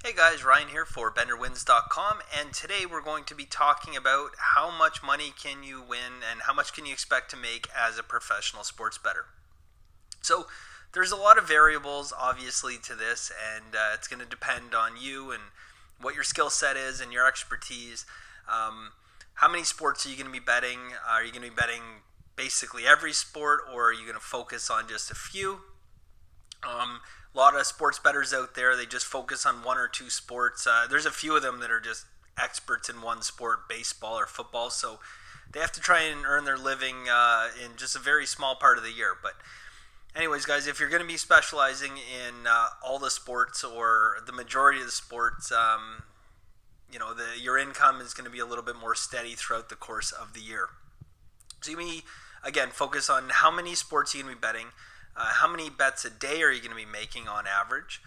Hey guys, Ryan here for bettorwins.com, and today we're going to be talking about how much money can you win and how much can you expect to make as a professional sports bettor. So there's a lot of variables obviously to this, and it's going to depend on you and what your skill set is and your expertise. How many sports are you going to be betting? Are you going to be betting basically every sport, or are you going to focus on just a few? A lot of sports bettors out there, they just focus on one or two sports. There's a few of them that are just experts in one sport, baseball or football, so they have to try and earn their living in just a very small part of the year. But anyways, guys, if you're going to be specializing in all the sports or the majority of the sports, your income is going to be a little bit more steady throughout the course of the year. So you may, again, focus on how many sports you're going to be betting. How many bets a day are you going to be making on average?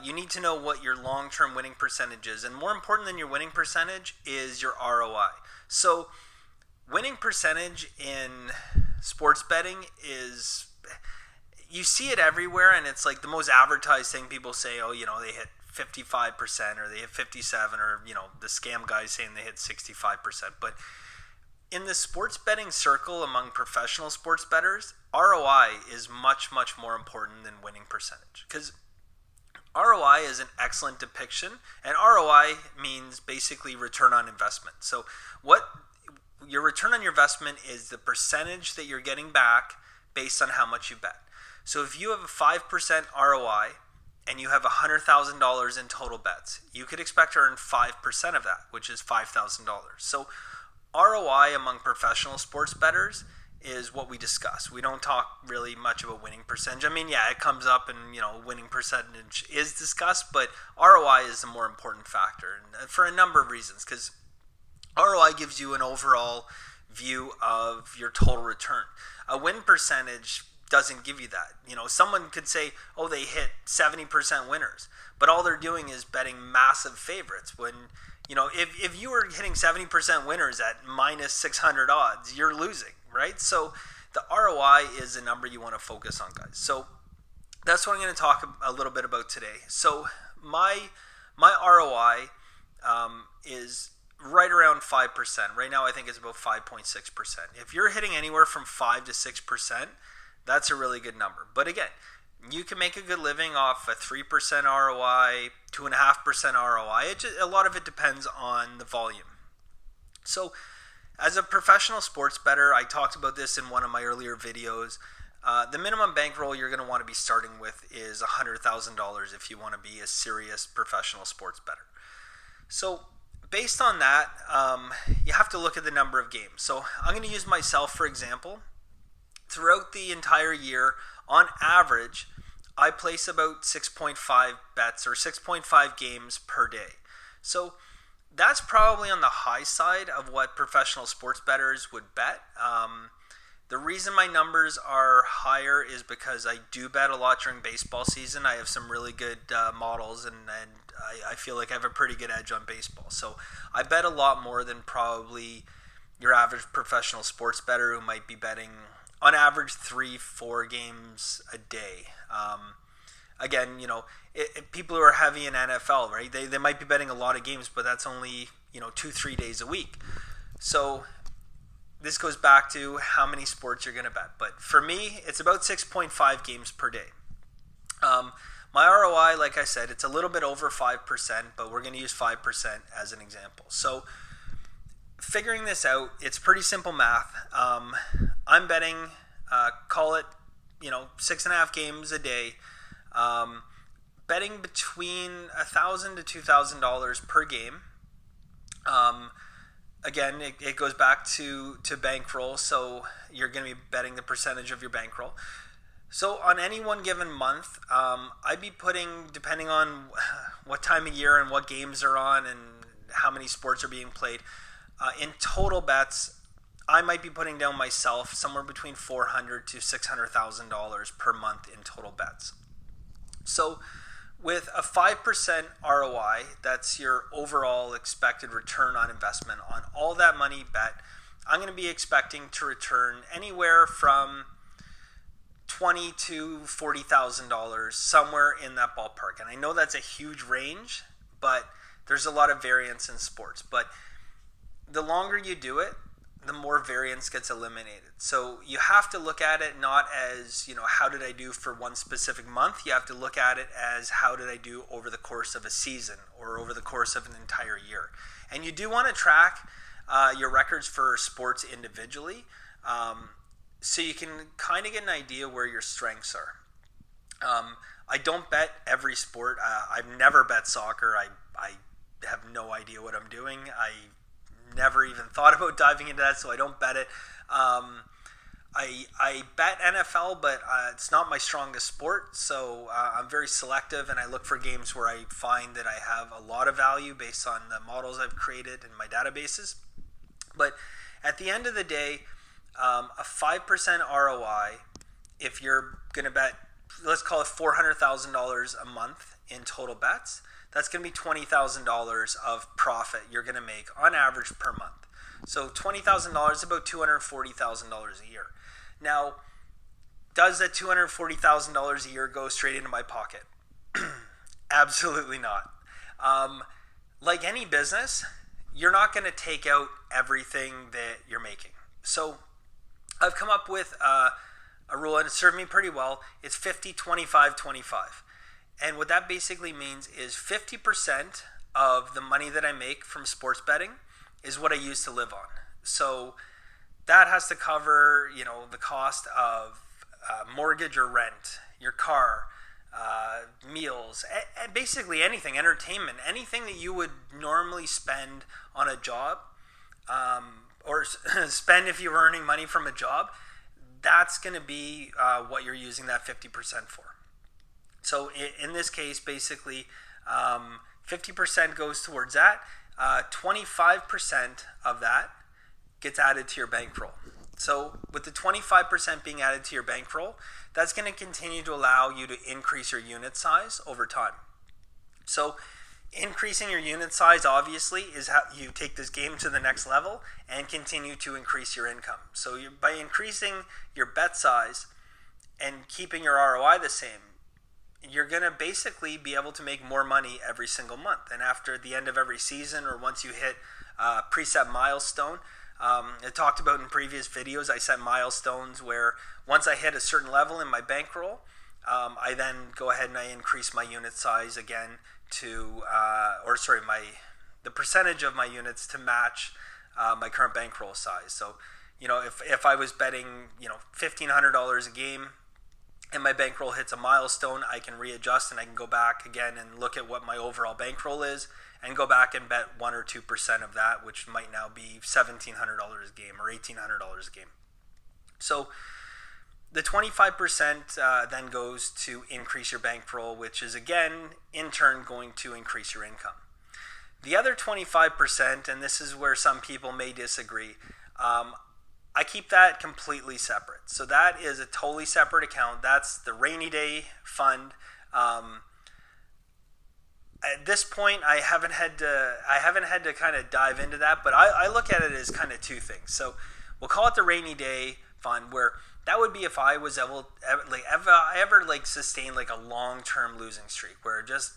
You need to know what your long-term winning percentage is. And more important than your winning percentage is your ROI. So winning percentage in sports betting is, you see it everywhere, and it's like the most advertised thing. People say, they hit 55% or they hit 57%, or, the scam guys saying they hit 65%. But in the sports betting circle among professional sports bettors, ROI is much, much more important than winning percentage, because ROI is an excellent depiction, and ROI means basically return on investment. So what your return on your investment is the percentage that you're getting back based on how much you bet. So if you have a 5% ROI and you have $100,000 in total bets, you could expect to earn 5% of that, which is $5,000. So ROI among professional sports bettors is what we discuss. We don't talk really much about winning percentage. I mean, yeah, it comes up and, winning percentage is discussed, but ROI is the more important factor, and for a number of reasons, because ROI gives you an overall view of your total return. A win percentage doesn't give you that. Someone could say, they hit 70% winners, but all they're doing is betting massive favorites. When if you were hitting 70% winners at minus 600 odds, you're losing, right? So the ROI is a number you want to focus on, guys. So that's what I'm going to talk a little bit about today. So my ROI is right around 5%. Right now I think it's about 5.6%. If you're hitting anywhere from 5 to 6%, that's a really good number. But again, you can make a good living off a 3% ROI, 2.5% ROI. A lot of it depends on the volume. So as a professional sports bettor, I talked about this in one of my earlier videos. The minimum bankroll you're going to want to be starting with is $100,000 if you want to be a serious professional sports bettor. So based on that, you have to look at the number of games. So I'm going to use myself for example. Throughout the entire year, on average, I place about 6.5 bets or 6.5 games per day. So that's probably on the high side of what professional sports bettors would bet. The reason my numbers are higher is because I do bet a lot during baseball season. I have some really good models, and I feel like I have a pretty good edge on baseball. So I bet a lot more than probably your average professional sports bettor who might be betting on average 3-4 games a day. Again, people who are heavy in NFL, right? They might be betting a lot of games, but that's only 2-3 days a week. So this goes back to how many sports you're going to bet. But for me, it's about 6.5 games per day. My ROI, like I said, it's a little bit over 5%, but we're going to use 5% as an example. So figuring this out, it's pretty simple math. I'm betting, call it, 6.5 games a day, betting between $1,000 to $2,000 per game. Again, it goes back to bankroll, so you're going to be betting the percentage of your bankroll. So on any one given month, I'd be putting, depending on what time of year and what games are on and how many sports are being played, in total bets, I might be putting down myself somewhere between $400,000 to $600,000 per month in total bets. So with a 5% ROI, that's your overall expected return on investment on all that money bet, I'm going to be expecting to return anywhere from $20,000 to $40,000, somewhere in that ballpark. And I know that's a huge range, but there's a lot of variance in sports. But the longer you do it, the more variance gets eliminated. So you have to look at it not as, how did I do for one specific month? You have to look at it as how did I do over the course of a season or over the course of an entire year. And you do want to track your records for sports individually, so you can kind of get an idea where your strengths are. I don't bet every sport. I've never bet soccer. I have no idea what I'm doing. I never even thought about diving into that, so I don't bet it. I bet NFL, but it's not my strongest sport, so I'm very selective, and I look for games where I find that I have a lot of value based on the models I've created in my databases. But at the end of the day, a 5% ROI, if you're going to bet, let's call it $400,000 a month in total bets, that's going to be $20,000 of profit you're going to make on average per month. So $20,000 is about $240,000 a year. Now, does that $240,000 a year go straight into my pocket? Absolutely not. Like any business, you're not going to take out everything that you're making. So I've come up with a rule, and it served me pretty well. It's 50, 25, 25. And what that basically means is 50% of the money that I make from sports betting is what I use to live on. So that has to cover, the cost of mortgage or rent, your car, meals, basically anything, entertainment, anything that you would normally spend on a job, or spend if you're earning money from a job. That's going to be what you're using that 50% for. So in this case, basically, 50% goes towards that. 25% of that gets added to your bankroll. So with the 25% being added to your bankroll, that's going to continue to allow you to increase your unit size over time. So increasing your unit size, obviously, is how you take this game to the next level and continue to increase your income. So by increasing your bet size and keeping your ROI the same, you're going to basically be able to make more money every single month. And after the end of every season, or once you hit a preset milestone, I talked about in previous videos, I set milestones where once I hit a certain level in my bankroll, I then go ahead and I increase my unit size again to, the percentage of my units to match my current bankroll size. So, if I was betting, $1,500 a game, and my bankroll hits a milestone, I can readjust and I can go back again and look at what my overall bankroll is and go back and bet 1 or 2% of that, which might now be $1,700 a game or $1,800 a game. So the 25% then goes to increase your bankroll, which is again, in turn, going to increase your income. The other 25%, and this is where some people may disagree, I keep that completely separate. So that is a totally separate account. That's the rainy day fund. At this point, I haven't had to kind of dive into that, but I look at it as kind of two things. So we'll call it the rainy day fund, where that would be if I was ever sustained like a long-term losing streak, where just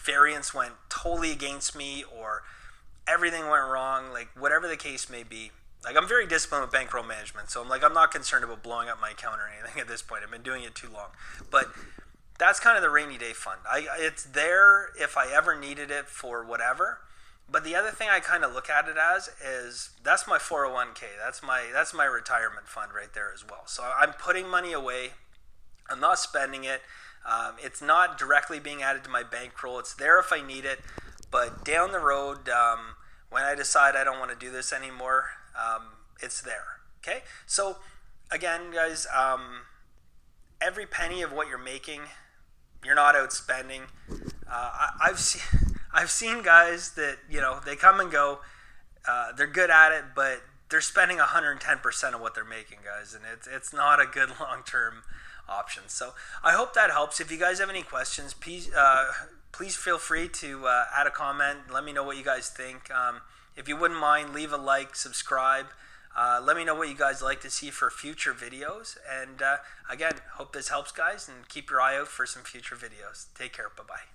variance went totally against me or everything went wrong, like whatever the case may be. Like, I'm very disciplined with bankroll management, so I'm not concerned about blowing up my account or anything at this point. I've been doing it too long. But that's kind of the rainy day fund. It's there if I ever needed it for whatever. But the other thing I kind of look at it as is that's my 401k. That's my retirement fund right there as well. So I'm putting money away. I'm not spending it. It's not directly being added to my bankroll. It's there if I need it. But down the road, when I decide I don't want to do this anymore, it's there. Okay? So again, guys, every penny of what you're making, you're not outspending. I've seen guys that, they come and go, they're good at it, but they're spending 110% of what they're making, guys, and it's not a good long-term option. So I hope that helps. If you guys have any questions, please feel free to add a comment. Let me know what you guys think. If you wouldn't mind, leave a like, subscribe. Let me know what you guys like to see for future videos. And again, hope this helps, guys, and keep your eye out for some future videos. Take care. Bye-bye.